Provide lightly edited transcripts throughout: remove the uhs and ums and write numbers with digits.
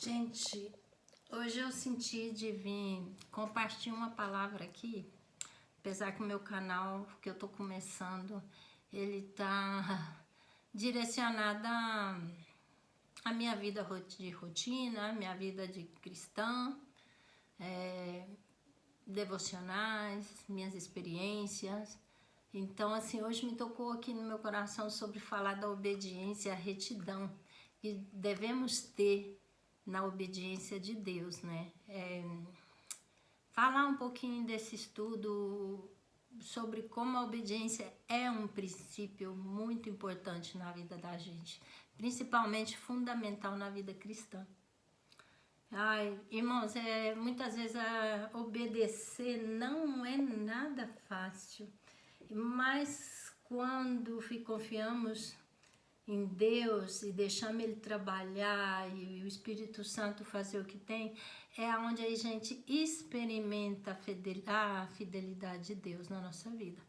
Gente, hoje eu senti de vir compartilhar uma palavra aqui, apesar que o meu canal, que eu tô começando, ele tá direcionado à minha vida de rotina, minha vida de cristã, devocionais, minhas experiências. Então, assim, hoje me tocou aqui no meu coração sobre falar da obediência, a retidão que devemos ter na obediência de Deus, né? Falar um pouquinho desse estudo sobre como a obediência é um princípio muito importante na vida da gente, principalmente fundamental na vida cristã. Ai, irmãos, muitas vezes obedecer não é nada fácil, mas quando confiamos em Deus e deixamos Ele trabalhar e o Espírito Santo fazer o que tem, é onde a gente experimenta a fidelidade de Deus na nossa vida.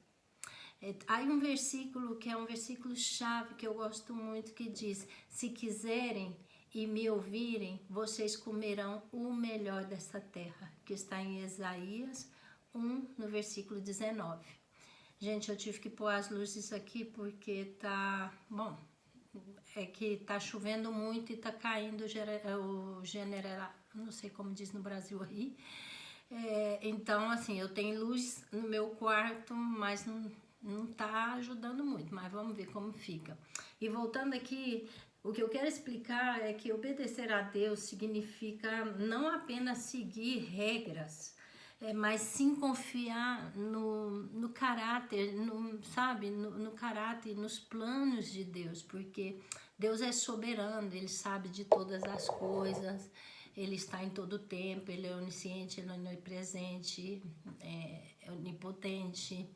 Há um versículo que é um versículo chave que eu gosto muito, que diz: se quiserem e me ouvirem, vocês comerão o melhor dessa terra, que está em Isaías 1, no versículo 19. Gente, eu tive que pôr as luzes aqui porque tá... Bom, é que tá chovendo muito e tá caindo o general... Não sei como diz no Brasil aí. Então, assim, eu tenho luz no meu quarto, mas não tá ajudando muito. Mas vamos ver como fica. E voltando aqui... O que eu quero explicar é que obedecer a Deus significa não apenas seguir regras, mas sim confiar no caráter, sabe, no caráter, nos planos de Deus, porque Deus é soberano, Ele sabe de todas as coisas, Ele está em todo o tempo, Ele é onisciente, Ele é onipresente, é onipotente.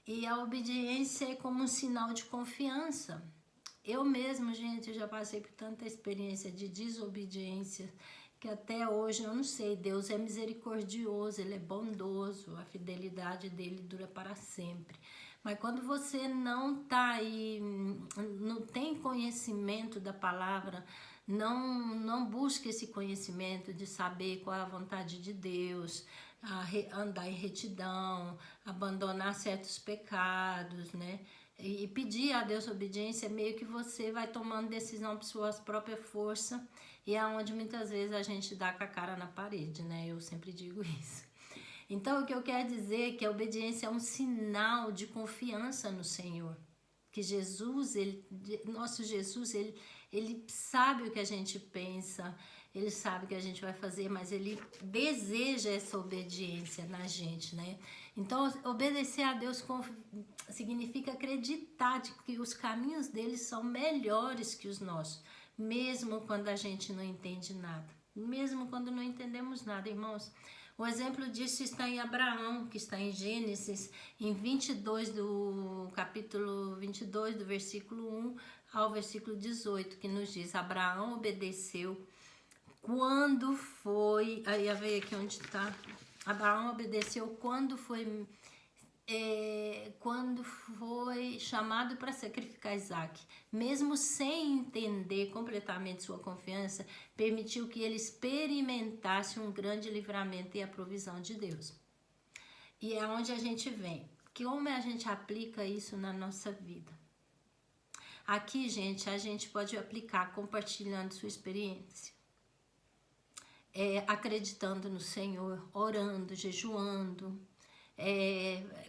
E a obediência é como um sinal de confiança. Eu mesmo, gente, já passei por tanta experiência de desobediência que até hoje eu não sei. Deus é misericordioso, Ele é bondoso, a fidelidade dele dura para sempre. Mas quando você não tá aí, não tem conhecimento da palavra, não busca esse conhecimento de saber qual é a vontade de Deus, andar em retidão, abandonar certos pecados, né? E pedir a Deus obediência, meio que você vai tomando decisão por sua própria força, e é onde muitas vezes a gente dá com a cara na parede, né? Eu sempre digo isso. Então, o que eu quero dizer é que a obediência é um sinal de confiança no Senhor. Que Jesus, nosso Jesus, ele sabe o que a gente pensa, Ele sabe o que a gente vai fazer, mas Ele deseja essa obediência na gente, né? Então, obedecer a Deus significa acreditar de que os caminhos dele são melhores que os nossos, mesmo quando a gente não entende nada, mesmo quando não entendemos nada, irmãos. O exemplo disso está em Abraão, que está em Gênesis, em 22 do capítulo 22, do versículo 1 ao versículo 18, que nos diz: Abraão obedeceu quando foi... Aí veio aqui onde está. Abraão obedeceu quando foi chamado para sacrificar Isaac, mesmo sem entender completamente sua confiança, permitiu que ele experimentasse um grande livramento e a provisão de Deus. E é onde a gente vem, que como a gente aplica isso na nossa vida. Aqui, gente, a gente pode aplicar compartilhando sua experiência, acreditando no Senhor, orando, jejuando,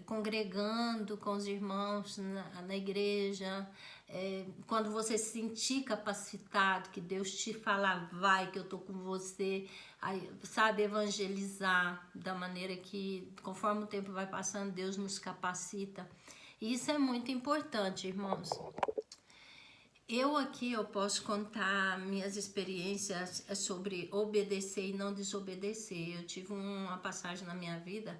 congregando com os irmãos na igreja, quando você se sentir capacitado, que Deus te falar, vai que eu tô com você, aí, sabe, evangelizar da maneira que, conforme o tempo vai passando, Deus nos capacita. E isso é muito importante, irmãos. Eu posso contar minhas experiências sobre obedecer e não desobedecer. Eu tive uma passagem na minha vida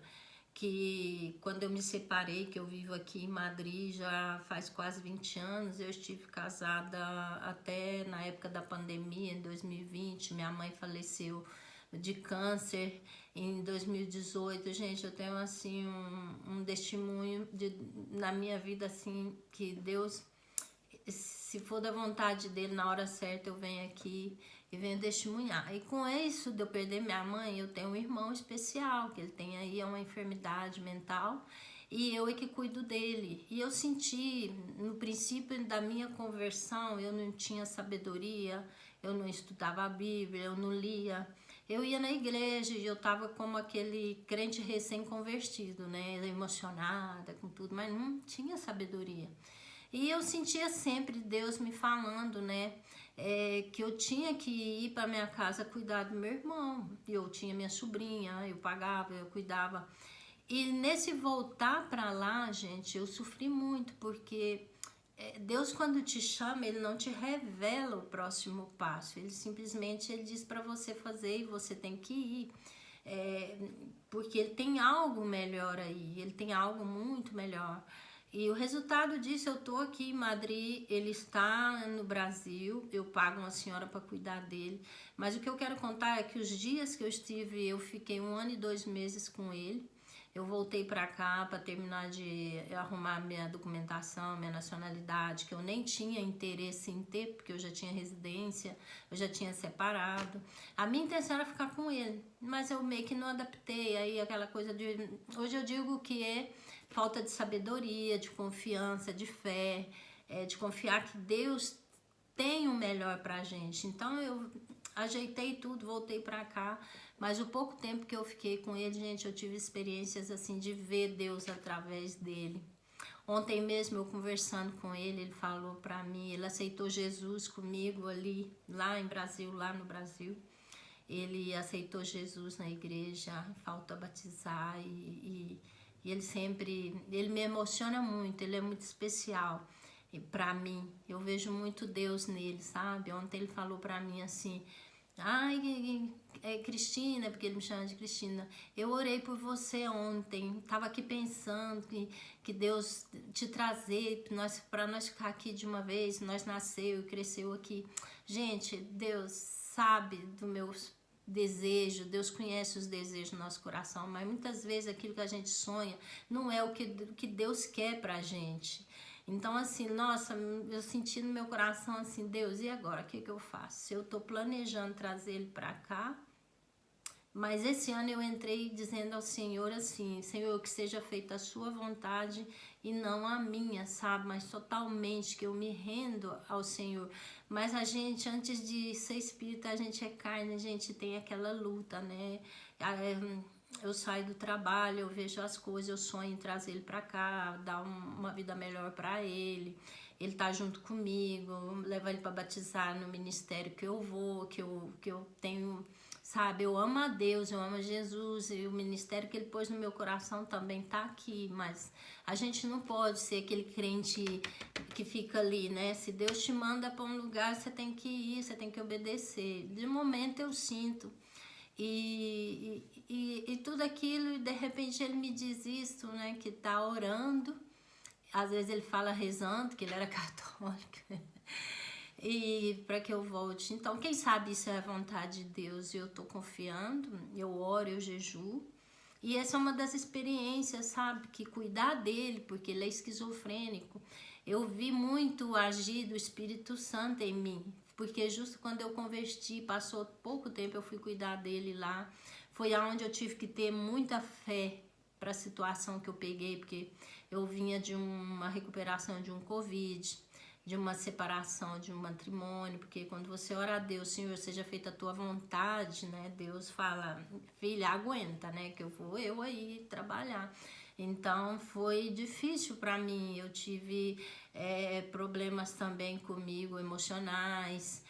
que quando eu me separei, que eu vivo aqui em Madrid já faz quase 20 anos, eu estive casada até na época da pandemia, em 2020, minha mãe faleceu de câncer em 2018, gente, eu tenho assim um testemunho na minha vida, assim, que Deus, se for da vontade dele, na hora certa eu venho aqui e venho testemunhar. E com isso de eu perder minha mãe, eu tenho um irmão especial, que ele tem aí uma enfermidade mental, e eu é que cuido dele. E eu senti, no princípio da minha conversão, eu não tinha sabedoria, eu não estudava a Bíblia, eu não lia. Eu ia na igreja e eu tava como aquele crente recém-convertido, né? Emocionada com tudo, mas não tinha sabedoria. E eu sentia sempre Deus me falando, né? Que eu tinha que ir para minha casa cuidar do meu irmão. Eu tinha minha sobrinha, eu pagava, eu cuidava. E nesse voltar para lá, gente, eu sofri muito, porque Deus, quando te chama, ele não te revela o próximo passo. Ele diz para você fazer e você tem que ir. Porque ele tem algo melhor aí, ele tem algo muito melhor. E o resultado disso, eu tô aqui em Madrid, ele está no Brasil, eu pago uma senhora para cuidar dele. Mas o que eu quero contar é que os dias que eu estive, eu fiquei 1 ano e 2 meses com ele. Eu voltei para cá para terminar de arrumar minha documentação, minha nacionalidade, que eu nem tinha interesse em ter, porque eu já tinha residência, eu já tinha separado. A minha intenção era ficar com ele, mas eu meio que não adaptei. Aí aquela coisa de... Hoje eu digo que é falta de sabedoria, de confiança, de fé, de confiar que Deus tem o melhor pra gente. Então eu ajeitei tudo, voltei pra cá, mas o pouco tempo que eu fiquei com ele, gente, eu tive experiências assim de ver Deus através dele. Ontem mesmo eu conversando com ele, ele falou pra mim, ele aceitou Jesus comigo ali, lá no Brasil. Ele aceitou Jesus na igreja, falta batizar e ele sempre, ele me emociona muito, ele é muito especial pra mim. Eu vejo muito Deus nele, sabe? Ontem ele falou pra mim assim, ai, Cristina, porque ele me chama de Cristina, eu orei por você ontem, tava aqui pensando que Deus te trazer para nós ficar aqui de uma vez, nós nasceu e cresceu aqui. Gente, Deus sabe do meus desejo, Deus conhece os desejos do nosso coração, mas muitas vezes aquilo que a gente sonha não é o que Deus quer pra gente. Então assim, nossa, eu senti no meu coração assim, Deus, e agora, o que eu faço? Eu tô planejando trazer ele pra cá, mas esse ano eu entrei dizendo ao Senhor assim, Senhor, que seja feita a sua vontade e não a minha, sabe? Mas totalmente que eu me rendo ao Senhor. Mas a gente, antes de ser espírita, a gente é carne, a gente tem aquela luta, né? Eu saio do trabalho, eu vejo as coisas, eu sonho em trazer ele pra cá, dar uma vida melhor pra ele. Ele tá junto comigo, levar ele para batizar no ministério que eu vou, que eu tenho, sabe? Eu amo a Deus, eu amo a Jesus, e o ministério que ele pôs no meu coração também tá aqui, mas a gente não pode ser aquele crente que fica ali, né? Se Deus te manda para um lugar, você tem que ir, você tem que obedecer. De momento eu sinto. E tudo aquilo, e de repente ele me diz isso, né? Que tá orando. Às vezes ele fala rezando, que ele era católico, e para que eu volte. Então, quem sabe isso é a vontade de Deus, e eu tô confiando, eu oro, eu jejuo. E essa é uma das experiências, sabe, que cuidar dele, porque ele é esquizofrênico, eu vi muito agir do Espírito Santo em mim, porque justo quando eu converti, passou pouco tempo, eu fui cuidar dele lá, foi aonde eu tive que ter muita fé para a situação que eu peguei, porque eu vinha de uma recuperação de um Covid, de uma separação, de um matrimônio, porque quando você ora a Deus, Senhor, seja feita a tua vontade, né? Deus fala, filha, aguenta, né? Que eu vou aí trabalhar. Então foi difícil para mim, eu tive problemas também comigo, emocionais,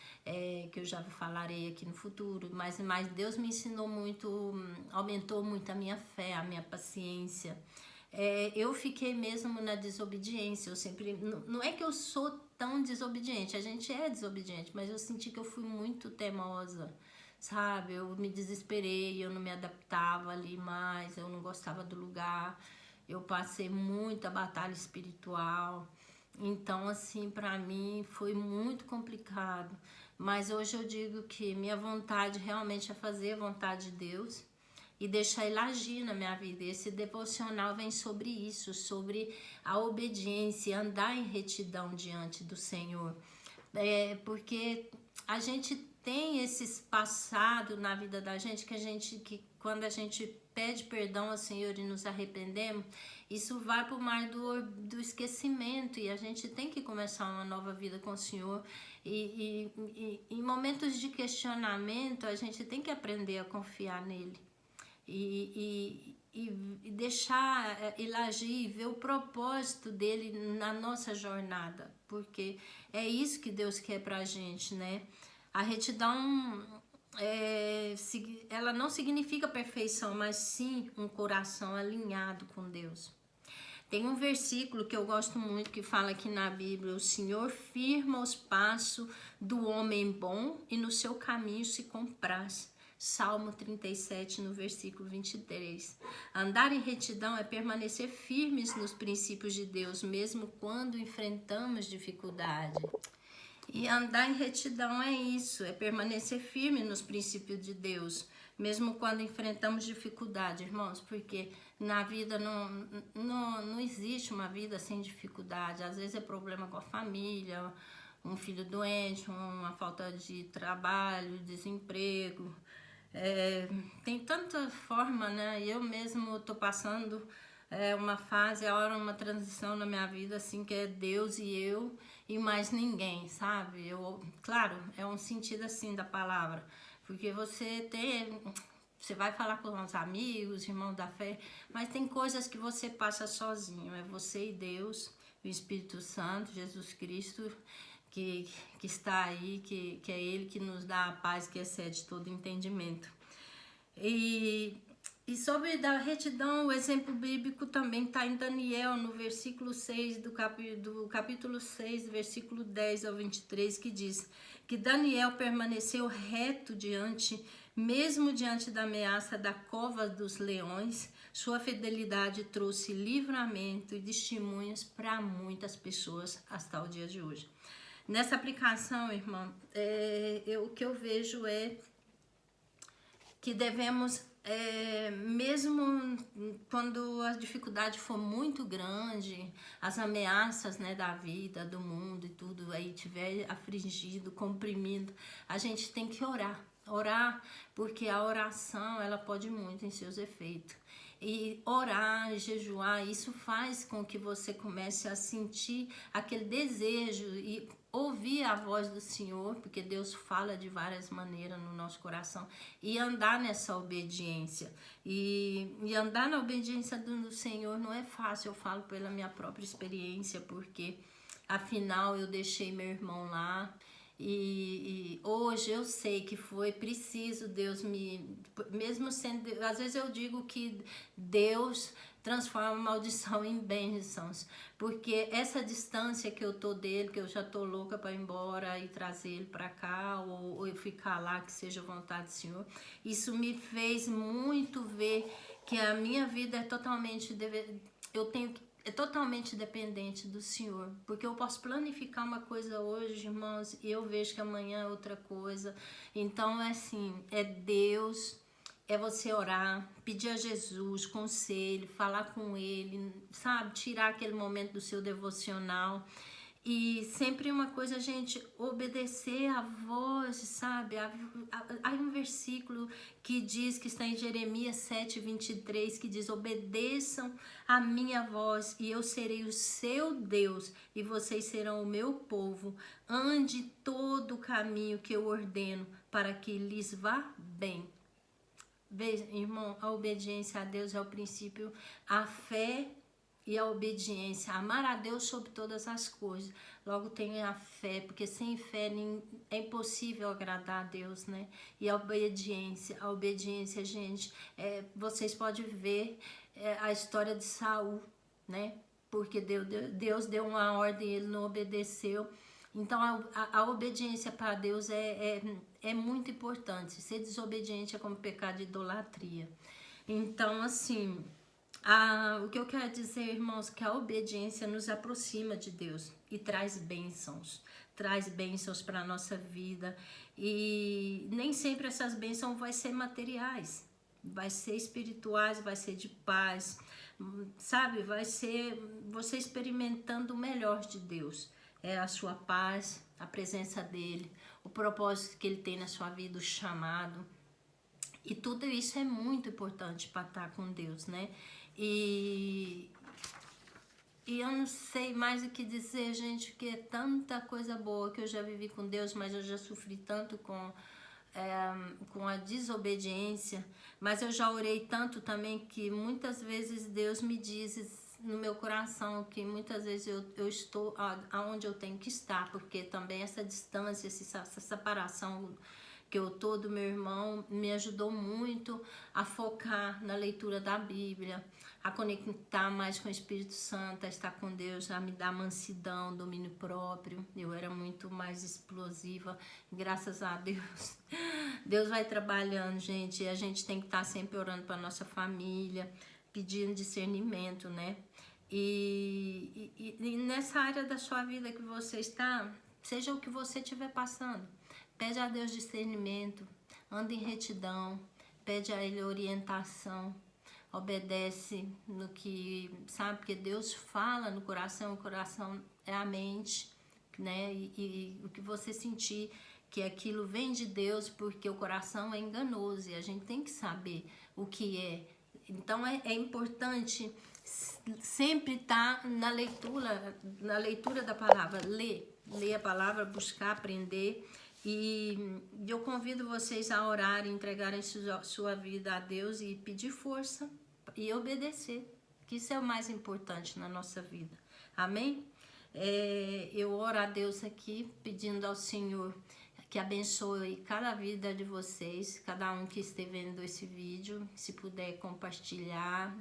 que eu já falarei aqui no futuro, mas Deus me ensinou muito, aumentou muito a minha fé, a minha paciência. Eu fiquei mesmo na desobediência, eu sempre, não é que eu sou tão desobediente, a gente é desobediente, mas eu senti que eu fui muito teimosa, sabe? Eu me desesperei, eu não me adaptava ali mais, eu não gostava do lugar, eu passei muita batalha espiritual, então assim, pra mim foi muito complicado, mas hoje eu digo que minha vontade realmente é fazer a vontade de Deus e deixar ele agir na minha vida. Esse devocional vem sobre isso, sobre a obediência, andar em retidão diante do Senhor. Porque a gente tem esses passados na vida da gente que quando a gente pede perdão ao Senhor e nos arrependemos, isso vai para o mar do esquecimento, e a gente tem que começar uma nova vida com o Senhor. E em momentos de questionamento, a gente tem que aprender a confiar nele e deixar ele agir, e ver o propósito dele na nossa jornada, porque é isso que Deus quer pra gente, né? A retidão, ela não significa perfeição, mas sim um coração alinhado com Deus. Tem um versículo que eu gosto muito que fala aqui na Bíblia: o Senhor firma os passos do homem bom e no seu caminho se compraz. Salmo 37, no versículo 23. Andar em retidão é permanecer firmes nos princípios de Deus, mesmo quando enfrentamos dificuldade. E andar em retidão é isso, é permanecer firme nos princípios de Deus, mesmo quando enfrentamos dificuldade, irmãos, porque na vida não existe uma vida sem dificuldade. Às vezes é problema com a família, um filho doente, uma falta de trabalho, desemprego. Tem tanta forma, né? Eu mesmo tô passando uma fase, agora uma transição na minha vida, assim, que é Deus e eu e mais ninguém, sabe? Claro, é um sentido assim da palavra, porque você vai falar com os amigos, irmãos da fé, mas tem coisas que você passa sozinho, é você e Deus, o Espírito Santo, Jesus Cristo, que está aí, que é Ele que nos dá a paz que excede todo entendimento. E sobre da retidão, o exemplo bíblico também está em Daniel, no versículo 6 do capítulo 6, versículo 10 ao 23, que diz que Daniel permaneceu reto mesmo diante da ameaça da cova dos leões. Sua fidelidade trouxe livramento e testemunhos para muitas pessoas até o dia de hoje. Nessa aplicação, irmão, o que eu vejo é que devemos, mesmo quando a dificuldade for muito grande, as ameaças, né, da vida, do mundo e tudo aí tiver afligido, comprimido, a gente tem que orar, porque a oração, ela pode muito em seus efeitos. E orar, jejuar, isso faz com que você comece a sentir aquele desejo e ouvir a voz do Senhor, porque Deus fala de várias maneiras no nosso coração, e andar nessa obediência. E andar na obediência do Senhor não é fácil, eu falo pela minha própria experiência, porque afinal eu deixei meu irmão lá. E hoje eu sei que foi preciso Deus mesmo sendo, às vezes eu digo que Deus transforma maldição em bênçãos, porque essa distância que eu tô dele, que eu já tô louca para ir embora e trazer ele para cá, ou eu ficar lá, que seja a vontade do Senhor, isso me fez muito ver que a minha vida é totalmente dependente do Senhor, porque eu posso planificar uma coisa hoje, irmãos, e eu vejo que amanhã é outra coisa. Então é assim, é Deus, é você orar, pedir a Jesus conselho, falar com Ele, sabe, tirar aquele momento do seu devocional. E sempre uma coisa, gente, obedecer a voz, sabe? Há um versículo que diz, que está em Jeremias 7:23, que diz: obedeçam a minha voz e eu serei o seu Deus e vocês serão o meu povo. Ande todo o caminho que eu ordeno para que lhes vá bem. Veja, irmão, a obediência a Deus é o princípio, a fé e a obediência, amar a Deus sobre todas as coisas. Logo tem a fé, porque sem fé é impossível agradar a Deus, né? E a obediência, gente, vocês podem ver a história de Saul, né? Porque Deus deu uma ordem e ele não obedeceu. Então a obediência para Deus é muito importante. Ser desobediente é como pecado de idolatria. Então, assim, o que eu quero dizer, irmãos, que a obediência nos aproxima de Deus e traz bênçãos para a nossa vida. E nem sempre essas bênçãos vão ser materiais, vai ser espirituais, vai ser de paz, sabe? Vai ser você experimentando o melhor de Deus. É a sua paz, a presença dele, o propósito que Ele tem na sua vida, o chamado. E tudo isso é muito importante para estar com Deus, né? E eu não sei mais o que dizer, gente, que é tanta coisa boa que eu já vivi com Deus, mas eu já sofri tanto com a desobediência. Mas eu já orei tanto também que muitas vezes Deus me diz no meu coração que muitas vezes eu estou aonde eu tenho que estar, porque também essa distância, essa separação que eu tô do meu irmão me ajudou muito a focar na leitura da Bíblia, a conectar mais com o Espírito Santo, a estar com Deus, a me dar mansidão, domínio próprio. Eu era muito mais explosiva, graças a Deus. Deus vai trabalhando, gente, e a gente tem que estar sempre orando para nossa família, pedindo discernimento, né? E nessa área da sua vida que você está, seja o que você estiver passando, pede a Deus discernimento, anda em retidão, pede a Ele orientação, obedece no que, sabe, porque Deus fala no coração, o coração é a mente, né? E o que você sentir que aquilo vem de Deus, porque o coração é enganoso e a gente tem que saber o que é. Então é importante sempre estar na leitura da palavra, ler a palavra, buscar, aprender. E eu convido vocês a orar, entregarem sua vida a Deus e pedir força e obedecer, que isso é o mais importante na nossa vida. Amém? Eu oro a Deus aqui, pedindo ao Senhor que abençoe cada vida de vocês, cada um que esteja vendo esse vídeo, se puder compartilhar,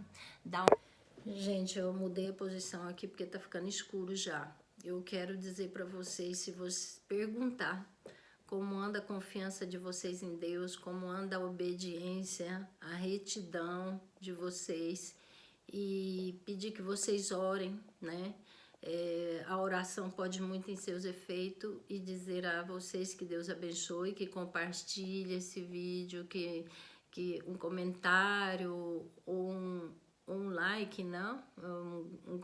Gente, eu mudei a posição aqui porque tá ficando escuro já. Eu quero dizer para vocês, se você perguntar como anda a confiança de vocês em Deus, como anda a obediência, a retidão de vocês, e pedir que vocês orem, né? A oração pode muito em seus efeitos, e dizer a vocês que Deus abençoe, que compartilhe esse vídeo, que um comentário ou um like, não? Um